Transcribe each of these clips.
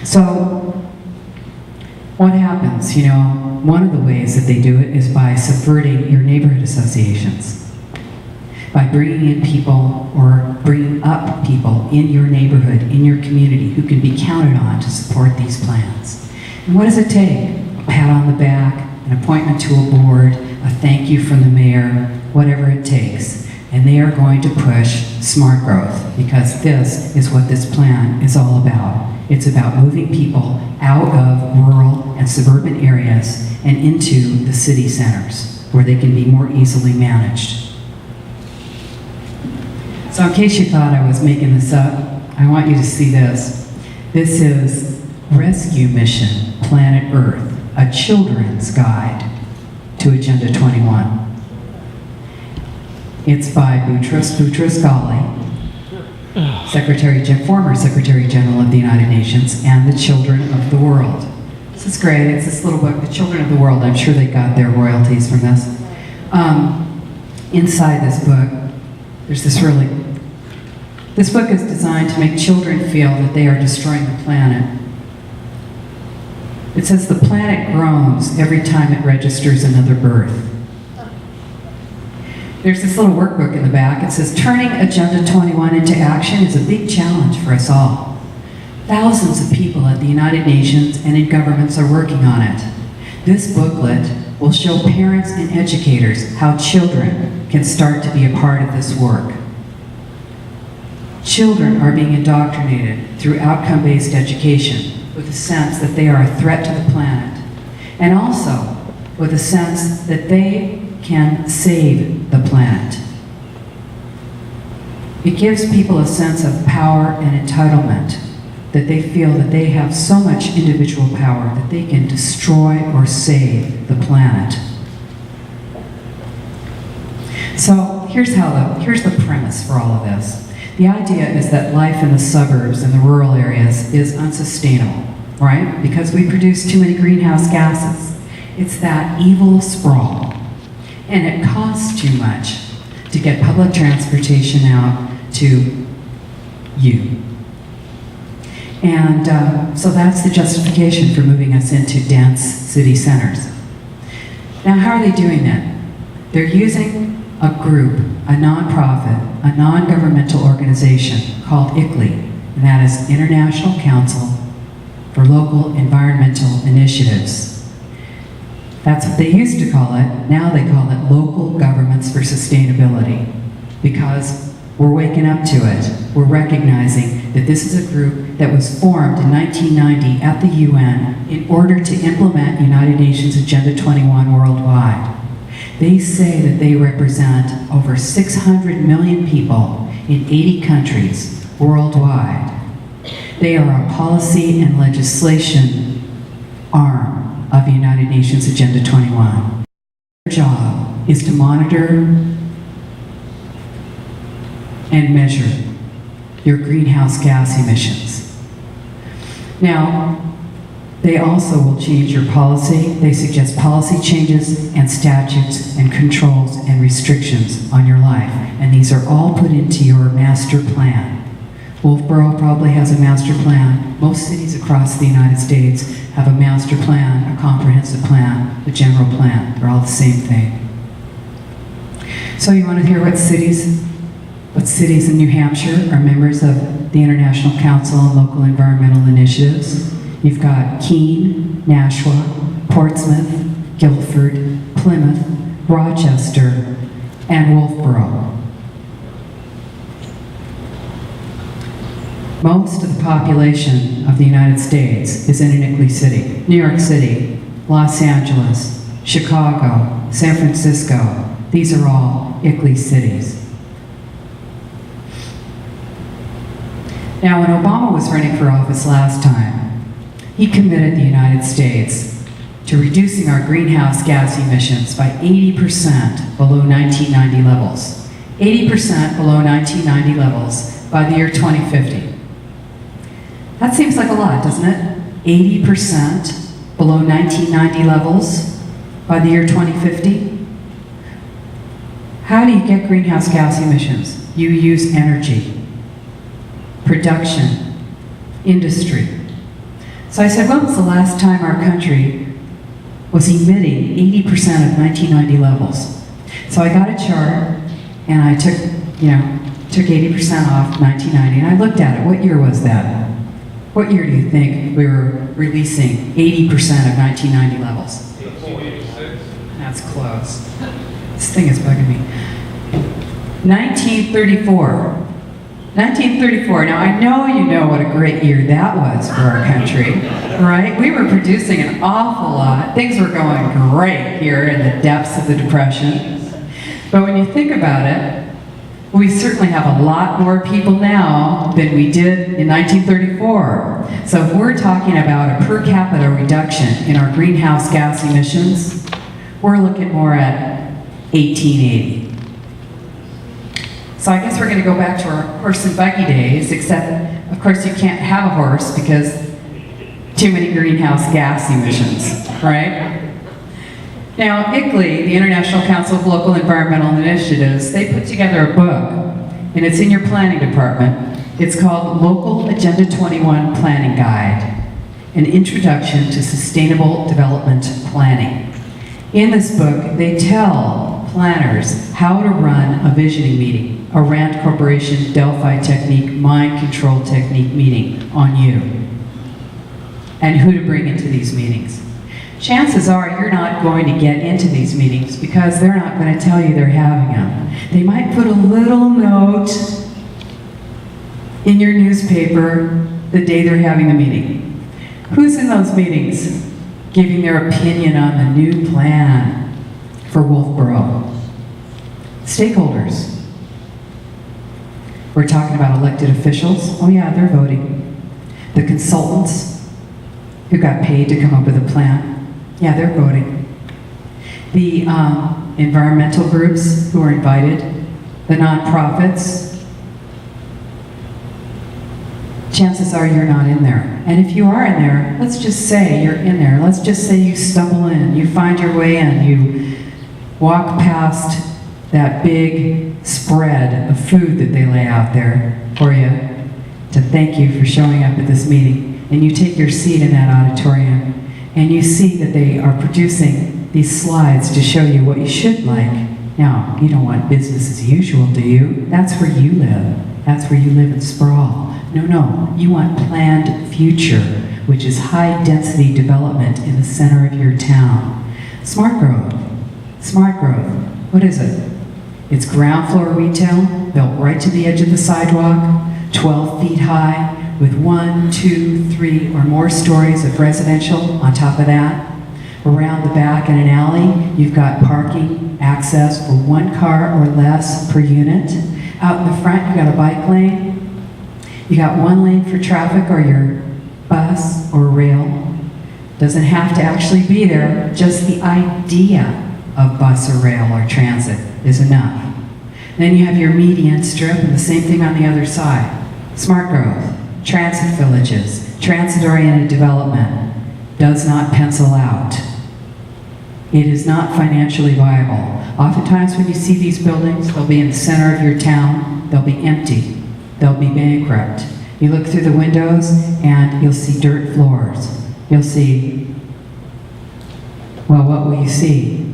So what happens? You know, one of the ways that they do it is by subverting your neighborhood associations, by bringing in people or bringing up people in your neighborhood, in your community, who can be counted on to support these plans. And what does it take? A pat on the back, an appointment to a board, a thank you from the mayor, whatever it takes. And they are going to push smart growth, because this is what this plan is all about. It's about moving people out of rural and suburban areas and into the city centers, where they can be more easily managed. So in case you thought I was making this up, I want you to see this. This is Rescue Mission Planet Earth, a children's guide to Agenda 21. It's by Boutros Ghali, former Secretary General of the United Nations, and the Children of the World. This is great. It's this little book, The Children of the World. I'm sure they got their royalties from this. Inside this book, there's this book is designed to make children feel that they are destroying the planet. It says the planet groans every time it registers another birth. There's this little workbook in the back. It says, turning Agenda 21 into action is a big challenge for us all. Thousands of people at the United Nations and in governments are working on it. This booklet will show parents and educators how children can start to be a part of this work. Children are being indoctrinated through outcome-based education with a sense that they are a threat to the planet, and also with a sense that they can save the planet. It gives people a sense of power and entitlement, that they feel that they have so much individual power that they can destroy or save the planet. So here's the premise for all of this. The idea is that life in the suburbs and the rural areas is unsustainable, right? Because we produce too many greenhouse gases. It's that evil sprawl. And it costs too much to get public transportation out to you. And so that's the justification for moving us into dense city centers. Now, how are they doing that? They're using a group, a nonprofit, a non-governmental organization called ICLEI, and that is International Council for Local Environmental Initiatives. That's what they used to call it. Now they call it Local Governments for Sustainability, because we're waking up to it. We're recognizing that this is a group that was formed in 1990 at the UN in order to implement United Nations Agenda 21 worldwide. They say that they represent over 600 million people in 80 countries worldwide. They are a policy and legislation arm of the United Nations Agenda 21. Their job is to monitor and measure your greenhouse gas emissions. Now, they also will change your policy. They suggest policy changes and statutes and controls and restrictions on your life. And these are all put into your master plan. Wolfboro probably has a master plan. Most cities across the United States have a master plan, a comprehensive plan, a general plan. They're all the same thing. So you want to hear what cities in New Hampshire are members of the International Council on Local Environmental Initiatives? You've got Keene, Nashua, Portsmouth, Guilford, Plymouth, Rochester, and Wolfboro. Most of the population of the United States is in an ICLEI city. New York City, Los Angeles, Chicago, San Francisco. These are all ICLEI cities. Now, when Obama was running for office last time, he committed the United States to reducing our greenhouse gas emissions by 80% below 1990 levels. 80% below 1990 levels by the year 2050. That seems like a lot, doesn't it? 80% below 1990 levels by the year 2050. How do you get greenhouse gas emissions? You use energy, production, industry. So I said, when was the last time our country was emitting 80% of 1990 levels? So I got a chart, and I took 80% off 1990, and I looked at it. What year was that? What year do you think we were releasing 80% of 1990 levels? 1986. That's close. This thing is bugging me. 1934. 1934. Now, I know you know what a great year that was for our country, right? We were producing an awful lot. Things were going great here in the depths of the Depression. But when you think about it, we certainly have a lot more people now than we did in 1934. So if we're talking about a per capita reduction in our greenhouse gas emissions, we're looking more at 1880. So I guess we're going to go back to our horse and buggy days, except, of course, you can't have a horse because too many greenhouse gas emissions, right? Now, ICLEI, the International Council of Local Environmental Initiatives, they put together a book, and it's in your planning department. It's called Local Agenda 21 Planning Guide, an Introduction to Sustainable Development Planning. In this book, they tell planners how to run a visioning meeting, a Rand Corporation Delphi technique, mind control technique meeting on you, and who to bring into these meetings. Chances are you're not going to get into these meetings because they're not going to tell you they're having them. They might put a little note in your newspaper the day they're having the meeting. Who's in those meetings giving their opinion on the new plan for Wolfboro? Stakeholders. We're talking about elected officials. Oh yeah, they're voting. The consultants who got paid to come up with a plan. Yeah, they're voting. The environmental groups who are invited, the nonprofits, chances are you're not in there. And if you are in there, let's just say you're in there. Let's just say you stumble in, you find your way in, you walk past that big spread of food that they lay out there for you to thank you for showing up at this meeting, and you take your seat in that auditorium. And you see that they are producing these slides to show you what you should like. Now, you don't want business as usual, do you? That's where you live. That's where you live in sprawl. No, you want planned future, which is high density development in the center of your town. Smart growth. Smart growth. What is it? It's ground floor retail, built right to the edge of the sidewalk, 12 feet high, with 1, 2, 3, or more stories of residential on top of that. Around the back in an alley, you've got parking access for 1 car or less per unit. Out in the front, you've got a bike lane. You got 1 lane for traffic or your bus or rail. Doesn't have to actually be there, just the idea of bus or rail or transit is enough. Then you have your median strip, and the same thing on the other side. Smart growth. Transit villages, transit-oriented development does not pencil out. It is not financially viable. Oftentimes when you see these buildings, they'll be in the center of your town, they'll be empty, they'll be bankrupt. You look through the windows and you'll see dirt floors. You'll see, well, what will you see?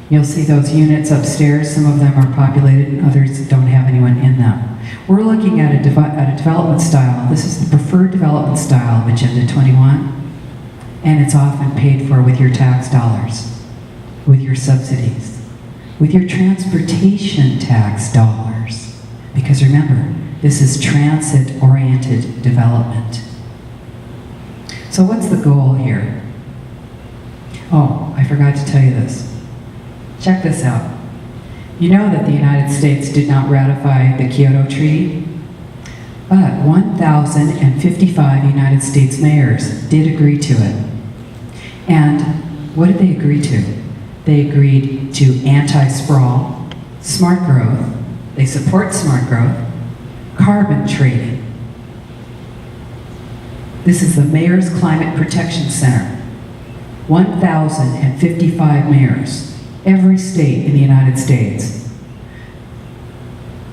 You'll see those units upstairs, some of them are populated and others don't have anyone in them. We're looking at a development style. This is the preferred development style of Agenda 21, and it's often paid for with your tax dollars, with your subsidies, with your transportation tax dollars. Because remember, this is transit-oriented development. So what's the goal here? Oh, I forgot to tell you this. Check this out. You know that the United States did not ratify the Kyoto Treaty, but 1,055 United States mayors did agree to it. And what did they agree to? They agreed to anti-sprawl, smart growth, they support smart growth, carbon trading. This is the Mayor's Climate Protection Center. 1,055 mayors. Every state in the United States.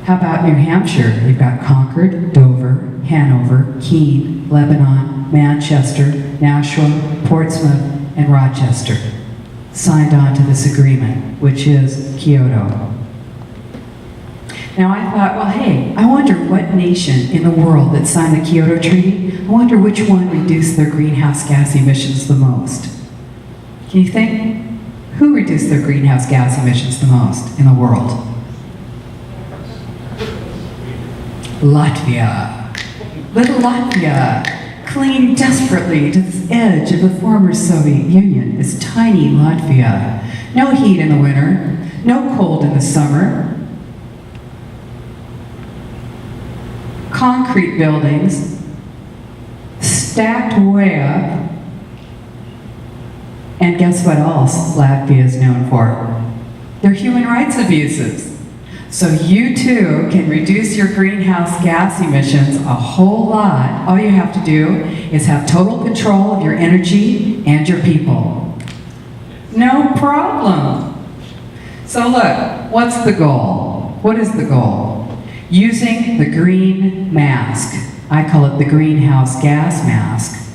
How about New Hampshire? You've got Concord, Dover, Hanover, Keene, Lebanon, Manchester, Nashua, Portsmouth, and Rochester signed on to this agreement, which is Kyoto. Now I thought, well, hey, I wonder what nation in the world that signed the Kyoto Treaty, I wonder which one reduced their greenhouse gas emissions the most. Can you think? Who reduced their greenhouse gas emissions the most in the world? Latvia. Little Latvia, clinging desperately to the edge of the former Soviet Union, is tiny Latvia. No heat in the winter, no cold in the summer. Concrete buildings, stacked way up. And guess what else Latvia is known for? Their human rights abuses. So you too can reduce your greenhouse gas emissions a whole lot. All you have to do is have total control of your energy and your people. No problem. So look, what's the goal? What is the goal? Using the green mask, I call it the greenhouse gas mask,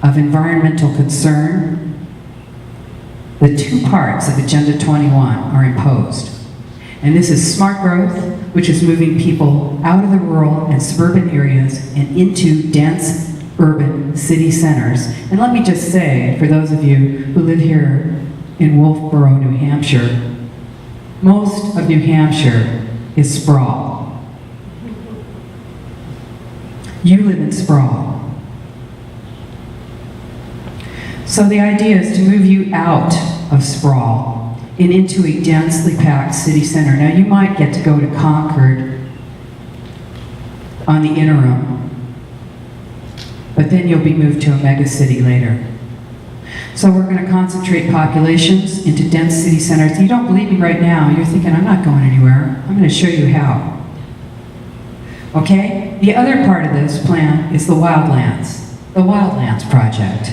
of environmental concern. The two parts of Agenda 21 are imposed. And this is smart growth, which is moving people out of the rural and suburban areas and into dense urban city centers. And let me just say, for those of you who live here in Wolfboro, New Hampshire, most of New Hampshire is sprawl. You live in sprawl. So the idea is to move you out of sprawl and into a densely packed city center. Now you might get to go to Concord on the interim, but then you'll be moved to a mega city later. So we're going to concentrate populations into dense city centers. You don't believe me right now, you're thinking, I'm not going anywhere. I'm going to show you how. Okay? The other part of this plan is the Wildlands Project.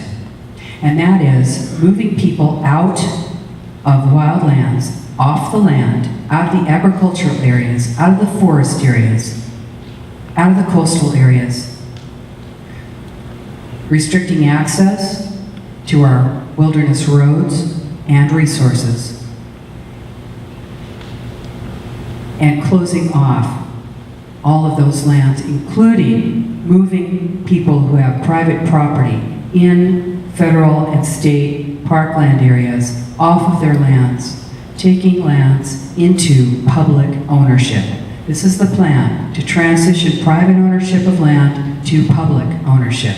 And that is moving people out of wildlands, off the land, out of the agricultural areas, out of the forest areas, out of the coastal areas, restricting access to our wilderness roads and resources, and closing off all of those lands, including moving people who have private property in federal and state parkland areas off of their lands, taking lands into public ownership. This is the plan, to transition private ownership of land to public ownership.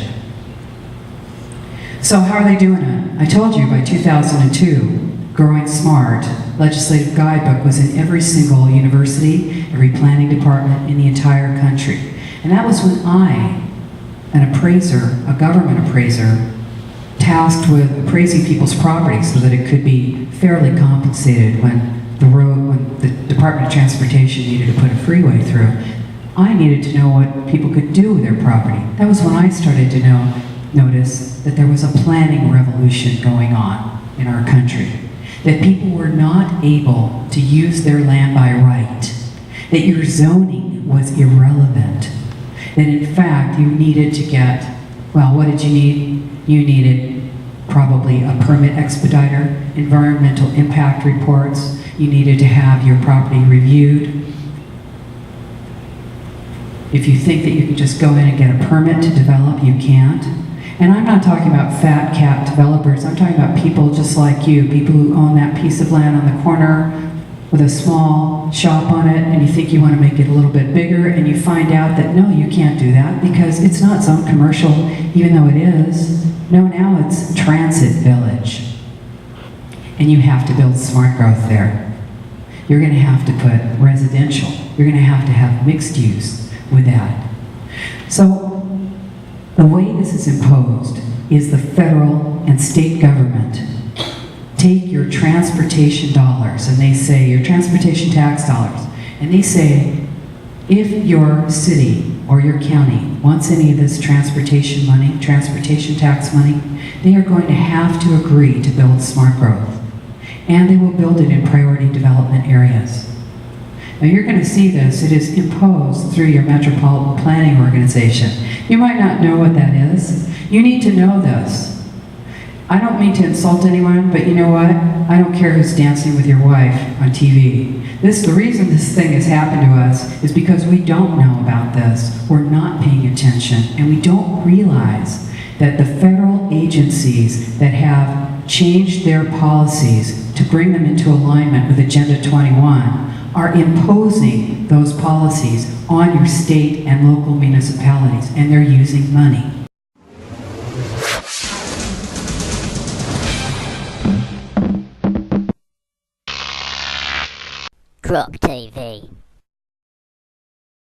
So how are they doing it? I told you by 2002, Growing Smart legislative guidebook was in every single university, every planning department in the entire country. And that was when I, an appraiser, a government appraiser, tasked with appraising people's property so that it could be fairly compensated when the Department of Transportation needed to put a freeway through. I needed to know what people could do with their property. That was when I started to notice that there was a planning revolution going on in our country. That people were not able to use their land by right. That your zoning was irrelevant. That in fact you needed to get, well, what did you need? You needed probably a permit expediter, environmental impact reports. You needed to have your property reviewed. If you think that you can just go in and get a permit to develop, you can't. And I'm not talking about fat cat developers. I'm talking about people just like you, people who own that piece of land on the corner with a small shop on it, and you think you want to make it a little bit bigger, and you find out that no, you can't do that because it's not zone commercial, even though it is. No, now it's transit village. And you have to build smart growth there. You're going to have to put residential. You're going to have mixed use with that. So the way this is imposed is the federal and state government take your transportation dollars, and they say, your transportation tax dollars, and they say, if your city or your county wants any of this transportation money, transportation tax money, they are going to have to agree to build smart growth. And they will build it in priority development areas. Now you're going to see this. It is imposed through your metropolitan planning organization. You might not know what that is. You need to know this. I don't mean to insult anyone, but you know what? I don't care who's dancing with your wife on TV. The reason this thing has happened to us is because we don't know about this. We're not paying attention, and we don't realize that the federal agencies that have changed their policies to bring them into alignment with Agenda 21 are imposing those policies on your state and local municipalities, and they're using money. GrokTV.